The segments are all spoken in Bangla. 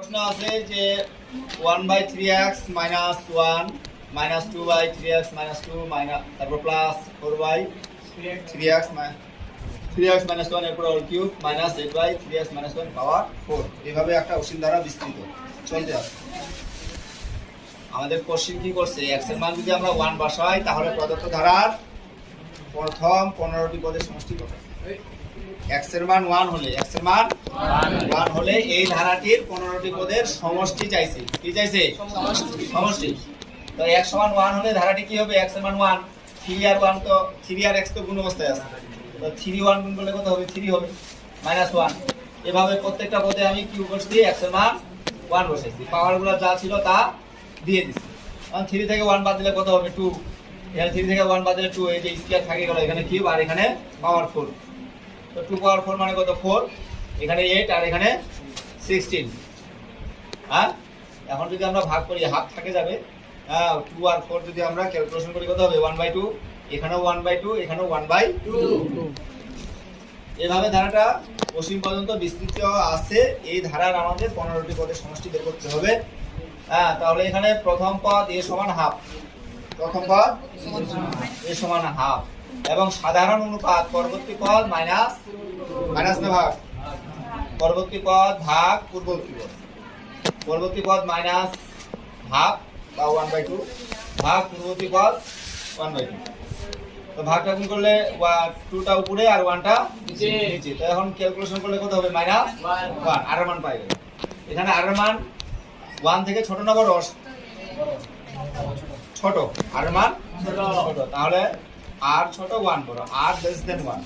প্রশ্ন আছে যে 1/3x - 1 - 2/3x - 2 তারপর প্লাস 4/3x - 1 এরপর হোল কিউব মাইনাস 8/3x - 1 পাওয়ার 4 এইভাবে একটা অসীম ধারা বিস্তৃত চলতে আছে। আমাদের কোশ্চেন কি করছে, x এর মান যদি আমরা 1 বসাই তাহলে প্রদত্ত ধারার প্রথম 15টি পদের সমষ্টি কত? x এর মান 1 হলে এই ধারাটির 15টি পদের সমষ্টি চাইছে। কি চাইছে? সমষ্টি। তো x সমান 1 হলে ধারাটি কি হবে? x এর মান 1, 3 আর 1 তো 3 আর x তো গুণ অবস্থায় আছে, তো 3 1 গুণ করলে কত হবে? 3 হবে -1। এভাবে প্রত্যেকটা পদে আমি কি করছি? x এর মান 1 বসাইছি, পাওয়ারগুলো যা ছিল তা দিয়ে দিছি। কারণ 3 থেকে 1 বাদ দিলে কত হবে? 2। এখানে 3 থেকে 1 বাদ দিলে 2, এই যে স্কয়ার থাকে গেল, এখানে কিউব আর এখানে পাওয়ার 4। তো 2 পাওয়ার 4 মানে কত? 4। এখানে 8 আর এখানে 16। হ্যাঁ, এখন যদি আমরা ভাগ করি হাফ থাকে যাবে। 2 আর 4 যদি আমরা ক্যালকুলেশন করি কত হবে? 1/2। এখানেও 1/2, এখানেও 1/2। এভাবে ধারাটা অসীম পর্যন্ত বিস্তৃত আছে। এই ধারার আমাদের 15টি পদের সমষ্টি বের করতে হবে। তাহলে এখানে প্রথম পদ a সমান হাফ, প্রথম পদ a সমান হাফ, এবং সাধারণ অনুপাত পরবর্তী পদ মাইনাস না ভাগ, পরবর্তী পদ ভাগ পূর্ববর্তী পদ, পরবর্তী পদ মাইনাস হাফ বা 1/2 ভাগ পূর্ববর্তী পদ 1/2। তো ভাগটা গুণ করলে 2টা উপরে আর 1টা নিচে। তো এখন ক্যালকুলেশন করলে কত হবে? -1। আর এর মান পাই গেল। এখানে আর এর মান 1 থেকে ছোট না বড়? ছোট। আর এর মান ছোট, তাহলে আর ছোট 1 বড়, আর লেস দেন 1,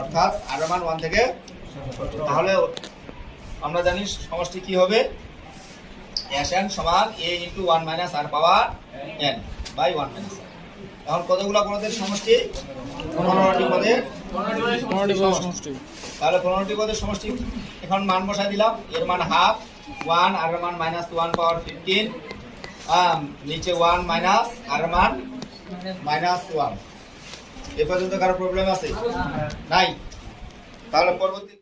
অর্থাৎ আর এর মান 1 থেকে ছোট। তাহলে আমরা জানি সমষ্টি কি হবে? Sn সমান a * 1 - r power n by 1 - r। এখন কতগুলো পদের সমষ্টি? 15টি পদের সমষ্টি। তাহলে 15টি পদের সমষ্টি এখন মান বসাই দিলাম। এর মান হাফ, 1 আর এর মান -1 পাওয়ার 15, নিচে 1 মাইনাস আর এর মান -1। এ পর্যন্ত কারো প্রবলেম আছে? নাই। তাহলে পরবর্তী